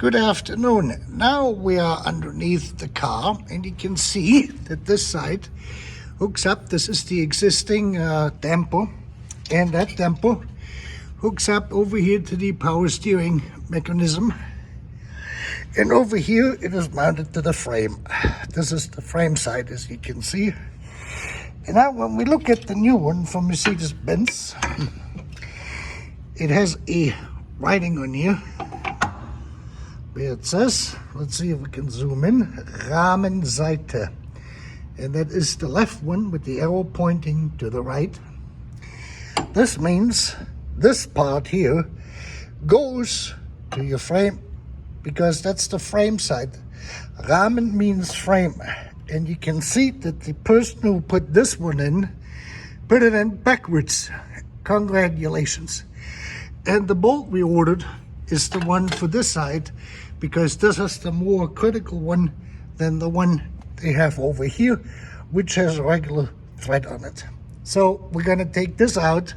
Good afternoon. Now we are underneath the car and you can see that this side hooks up. This is the existing damper, and that damper hooks up over here to the power steering mechanism, and over here it is mounted to the frame. This is the frame side, as you can see. And now when we look at the new one from Mercedes-Benz, it has a writing on here where it says, let's see if we can zoom in, Rahmenseite. And that is the left one with the arrow pointing to the right. This means this part here goes to your frame, because that's the frame side. Rahmen means frame. And you can see that the person who put this one in, put it in backwards. Congratulations. And the bolt we ordered is the one for this side, because this is the more critical one than the one they have over here, which has a regular thread on it. So we're going to take this out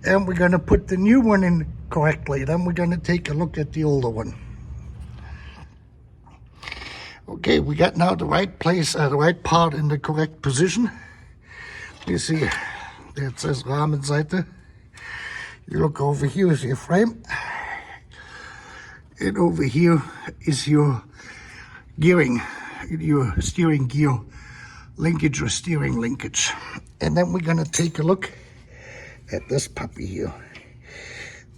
and we're going to put the new one in correctly. Then we're going to take a look at the older one. Okay, we got now the right place, the right part in the correct position. You see, there it says Rahmenseite. You look over here is your frame. And over here is your gearing, your steering gear linkage or steering linkage. And then we're going to take a look at this puppy here.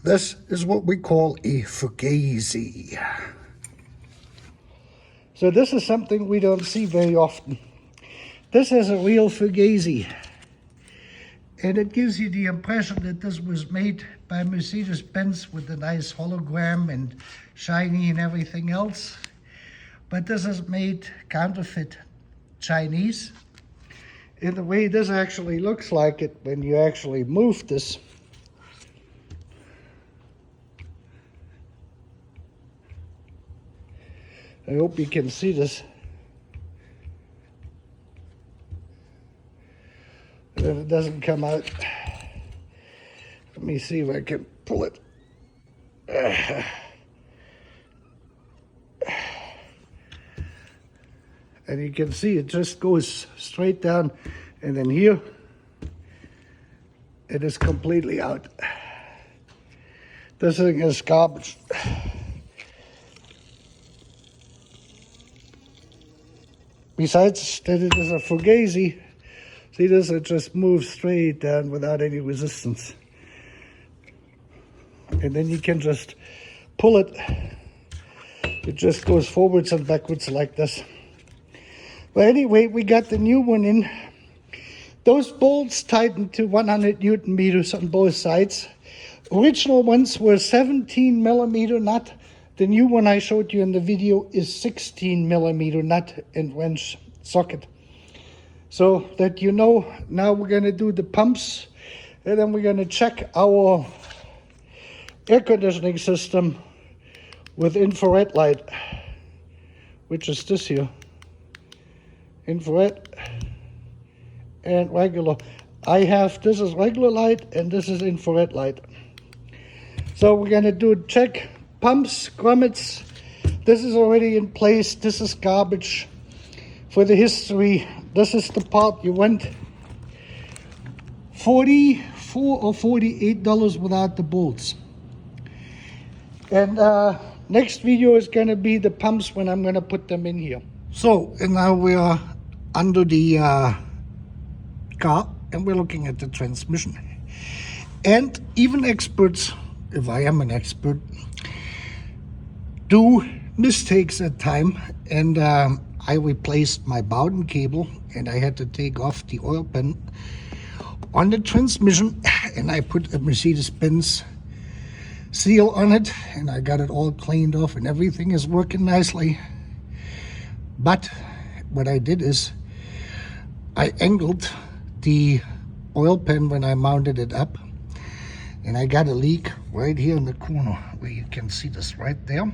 This is what we call a fugazi. So this is something we don't see very often. This is a real fugazi. And it gives you the impression that this was made by Mercedes-Benz with a nice hologram and shiny and everything else. But this is made counterfeit Chinese. And the way this actually looks like it when you actually move this, I hope you can see this. And then it doesn't come out. Let me see if I can pull it. And you can see it just goes straight down, and then here it is completely out. This thing is garbage. Besides that it is a fugazi, see this, it just moves straight down without any resistance. And then you can just pull it. It just goes forwards and backwards like this. But anyway, we got the new one in. Those bolts tightened to 100 Newton meters on both sides. Original ones were 17 millimeter nut. The new one I showed you in the video is 16 millimeter nut and wrench socket. So that you know, now we're going to do the pumps, and then we're going to check our air conditioning system with infrared light, which is this here. Infrared and regular. I have, this is regular light and this is infrared light. So we're going to do check pumps, grommets. This is already in place. This is garbage. For the history, this is the part you want. $44 or $48 without the bolts. And next video is going to be the pumps when I'm going to put them in here. So, and now we are under the car and we're looking at the transmission. And even experts, if I am an expert, do mistakes at time. And I replaced my Bowden cable and I had to take off the oil pan on the transmission, and I put a Mercedes-Benz seal on it and I got it all cleaned off and everything is working nicely. But what I did is I angled the oil pan when I mounted it up, and I got a leak right here in the corner where you can see this right there.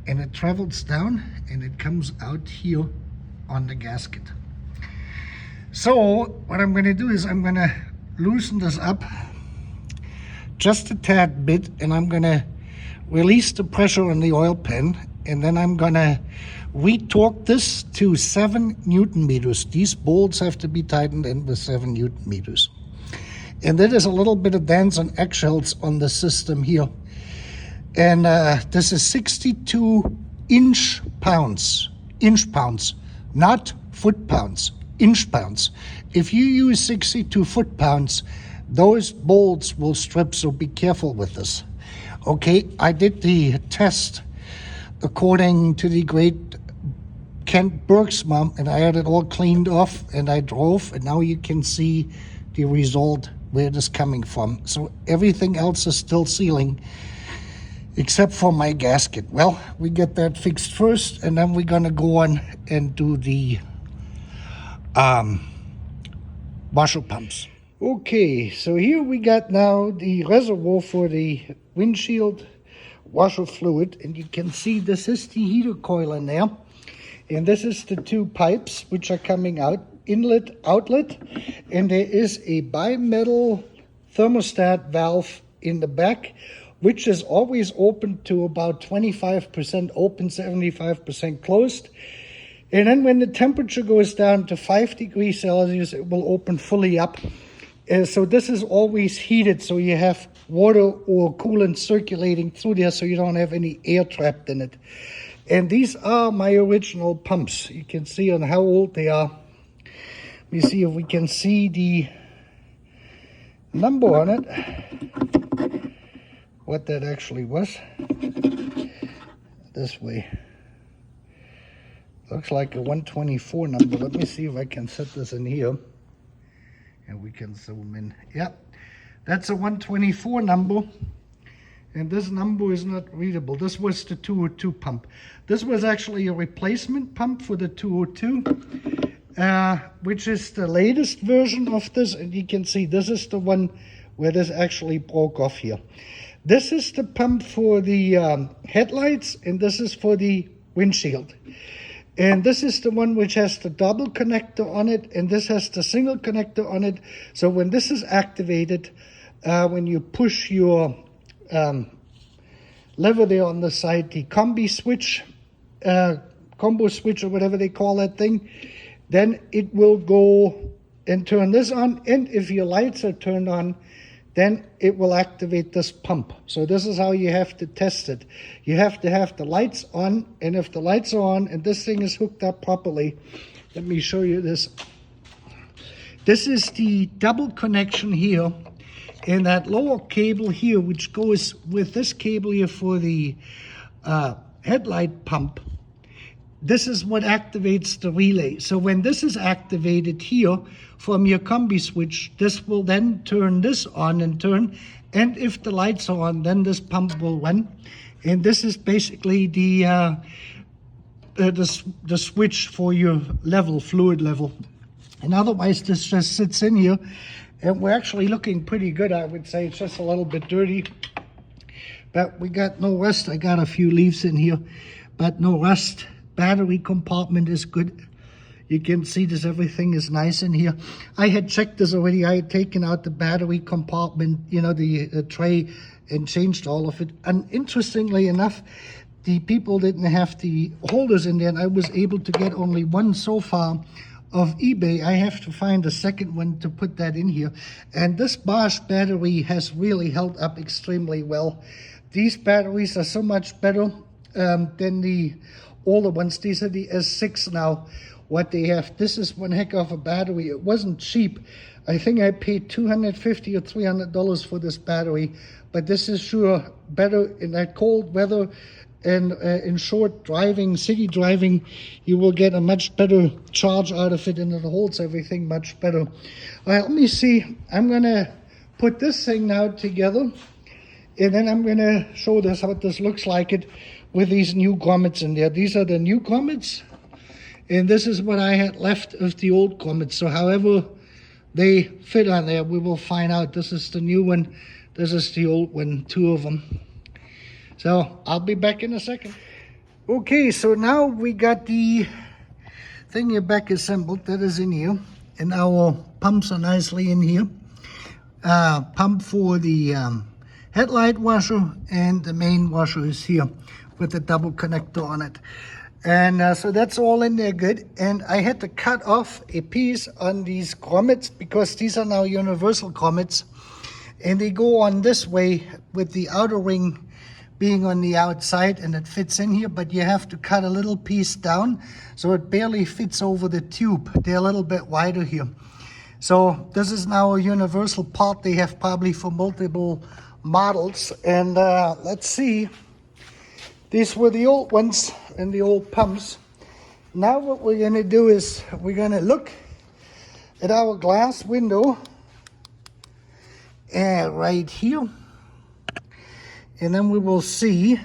And it travels down and it comes out here on the gasket. So what I'm going to do is I'm going to loosen this up just a tad bit, and I'm going to release the pressure on the oil pan, and then I'm gonna retorque this to 7 Newton meters. These bolts have to be tightened in with 7 Newton meters. And there is a little bit of dance on eggshells on the system here. And this is 62 inch pounds, not foot pounds, inch pounds. If you use 62 foot pounds, those bolts will strip, so be careful with this. Okay, I did the test according to the great Kent Bergsma, and I had it all cleaned off, and I drove, and now you can see the result where it is coming from. So everything else is still sealing except for my gasket. Well, we get that fixed first, and then we're gonna go on and do the washer pumps. Okay, so here we got now the reservoir for the windshield washer fluid, and you can see this is the heater coil in there, and this is the 2 pipes which are coming out, inlet, outlet, and there is a bimetal thermostat valve in the back, which is always open to about 25% open, 75% closed. And then when the temperature goes down to 5 degrees Celsius, it will open fully up. So this is always heated, so you have water or coolant circulating through there, so you don't have any air trapped in it. And these are my original pumps. You can see on how old they are. Let me see if we can see the number on it, what that actually was. This way. Looks like a 124 number. Let me see if I can set this in here. And we can zoom in. Yep, that's a 124 number. And this number is not readable. This was the 202 pump. This was actually a replacement pump for the 202, which is the latest version of this. And you can see this is the one where this actually broke off here. This is the pump for the headlights, and this is for the windshield. And this is the one which has the double connector on it, and this has the single connector on it. So when this is activated, when you push your lever there on the side, the combo switch or whatever they call that thing, then it will go and turn this on. And if your lights are turned on, then it will activate this pump. So this is how you have to test it. You have to have the lights on, and if the lights are on and this thing is hooked up properly, let me show you this. This is the double connection here, and that lower cable here, which goes with this cable here for the headlight pump, this is what activates the relay. So when this is activated here from your combi switch, this will then turn this on and turn. And if the lights are on, then this pump will run. And this is basically the switch for your level, fluid level. And otherwise, this just sits in here. And we're actually looking pretty good, I would say. It's just a little bit dirty. But we got no rust. I got a few leaves in here, but no rust. Battery compartment is good. You can see this, everything is nice in here. I had checked this already. I had taken out the battery compartment, you know, the tray, and changed all of it. And interestingly enough, the people didn't have the holders in there, and I was able to get only one so far of eBay. I have to find a second one to put that in here. And this Bosch battery has really held up extremely well. These batteries are so much better than the older ones. These are the S6 now, what they have. This is one heck of a battery. It wasn't cheap. I think I paid $250 or $300 for this battery, but this is sure better in that cold weather. And in short driving, city driving, you will get a much better charge out of it, and it holds everything much better. All right, let me see. I'm going to put this thing now together, and then I'm going to show this what this looks like it with these new grommets in there. These are the new grommets, and this is what I had left of the old grommets. So however they fit on there, we will find out. This is the new one. This is the old one, 2 of them. So I'll be back in a second. Okay, so now we got the thing here back assembled. That is in here, and our pumps are nicely in here. Pump for the headlight washer, and the main washer is here with the double connector on it. And so that's all in there good. And I had to cut off a piece on these grommets because these are now universal grommets, and they go on this way with the outer ring being on the outside, and it fits in here, but you have to cut a little piece down so it barely fits over the tube. They're a little bit wider here. So this is now a universal part they have probably for multiple models. And let's see, these were the old ones and the old pumps. Now what we're going to do is we're going to look at our glass window right here, and then we will see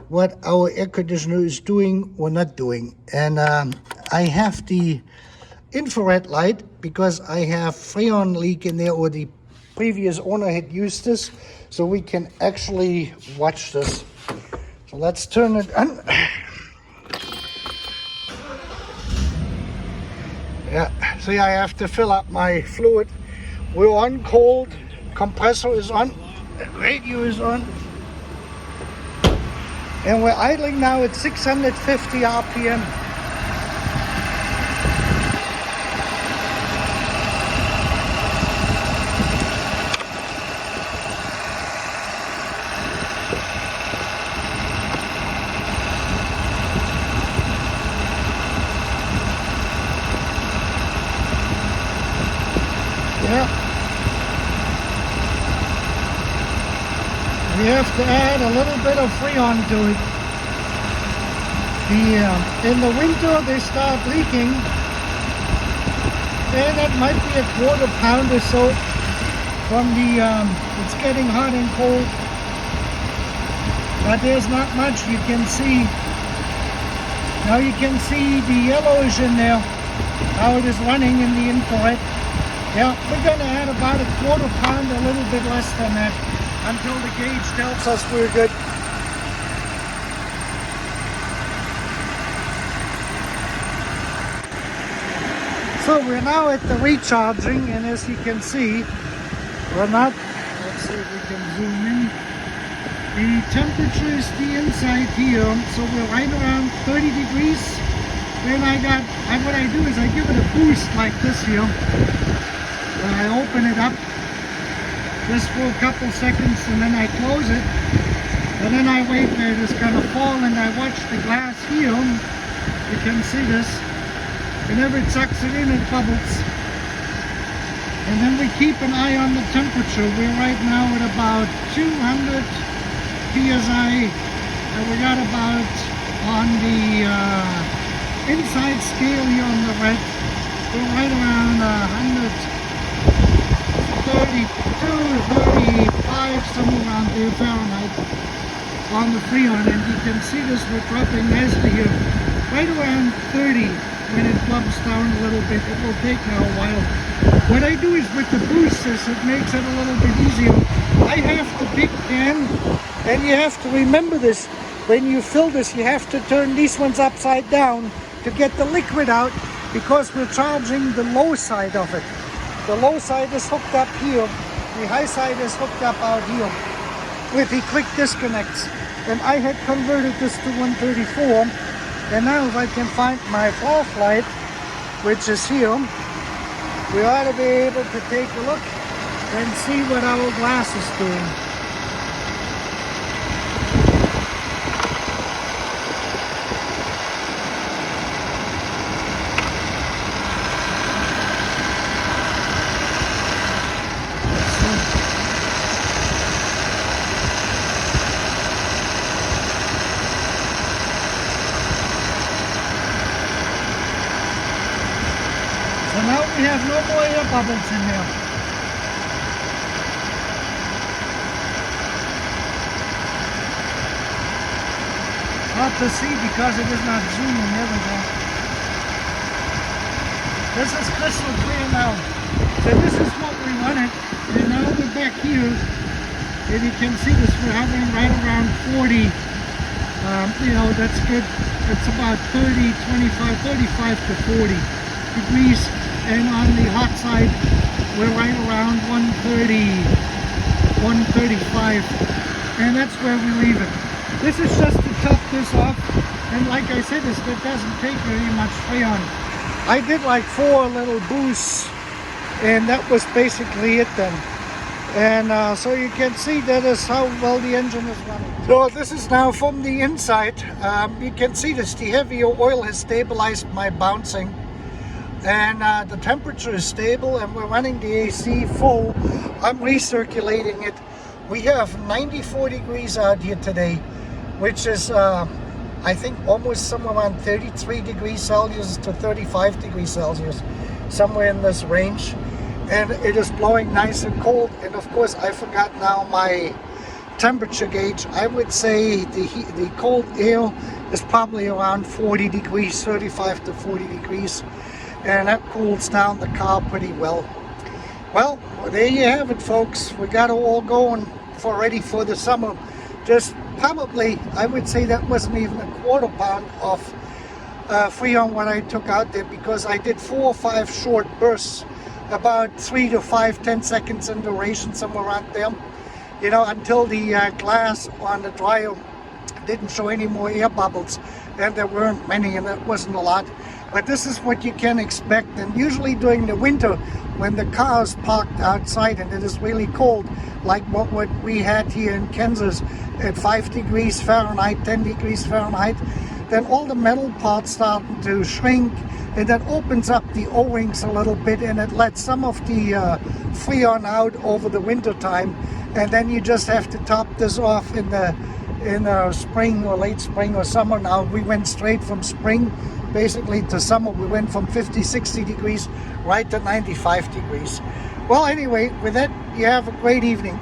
what our air conditioner is doing or not doing. And I have the infrared light because I have Freon leak in there, or the previous owner had used this, so we can actually watch this. So let's turn it on. Yeah, see, I have to fill up my fluid. We're on cold, compressor is on, radio is on, and we're idling now at 650 RPM. Yeah. We have to add a little bit of Freon to it. In the winter they start leaking, and that might be a quarter pound or so from the, it's getting hot and cold. But there's not much you can see. Now you can see the yellowish in there, how it is running in the infrared. Yeah, we're going to add about a quarter pound, a little bit less than that, until the gauge tells us we're good. So we're now at the recharging, and as you can see, we're not, let's see if we can zoom in. The temperature is the inside here, so we're right around 30 degrees. Then what I do is I give it a boost like this here. When I open it up just for a couple seconds, and then I close it, and then I wait that it's going to fall, and I watch the glass here. You can see this. Whenever it sucks it in, it bubbles. And then we keep an eye on the temperature. We're right now at about 200 psi, and we got about, on the inside scale here on the red, we're right around 132, 35, somewhere around there Fahrenheit on the Freon. And you can see this, we're dropping nicely here, right around 30. When it plumps down a little bit, it will take now a while. What I do is with the boosters, it makes it a little bit easier. I have the big can, and you have to remember this. When you fill this, you have to turn these ones upside down to get the liquid out, because we're charging the low side of it. The low side is hooked up here. The high side is hooked up out here with the quick disconnects. And I had converted this to 134. And now if I can find my flashlight, which is here, we ought to be able to take a look and see what our glass is doing. So now we have no more air bubbles in there. Hard to see because it is not zooming. There we go. This is crystal clear now. So this is what we wanted. And now we're back here. And you can see this, we're hovering right around 40. You know, that's good. It's about 30, 25, 35 to 40 degrees. And on the hot side, we're right around 130. 135, and that's where we leave it. This is just to top this off, and like I said, it doesn't take very much Freon. I did like 4 little boosts, and that was basically it then. And so you can see that is how well the engine is running. So this is now from the inside. You can see this, the heavier oil has stabilized my bouncing, and the temperature is stable, and we're running the AC full. I'm recirculating it. We have 94 degrees out here today, which is I think almost somewhere around 33 degrees Celsius to 35 degrees Celsius, somewhere in this range. And it is blowing nice and cold. And of course, I forgot now my temperature gauge. I would say the cold air is probably around 40 degrees, 35 to 40 degrees. And that cools down the car pretty well. Well, there you have it, folks. We got it all going ready for the summer. Just probably, I would say that wasn't even a quarter pound of Freon what I took out there, because I did 4 or 5 short bursts, about 3 to 5, 10 seconds in duration, somewhere around there, you know, until the glass on the dryer didn't show any more air bubbles, and there weren't many, and that wasn't a lot. But this is what you can expect. And usually during the winter, when the car is parked outside and it is really cold, like what we had here in Kansas at 5 degrees Fahrenheit, 10 degrees Fahrenheit, then all the metal parts start to shrink, and that opens up the O-rings a little bit, and it lets some of the Freon out over the winter time. And then you just have to top this off in the spring or late spring or summer. Now we went straight from spring basically to summer. We went from 50, 60 degrees right to 95 degrees. Well, anyway, with that, you have a great evening.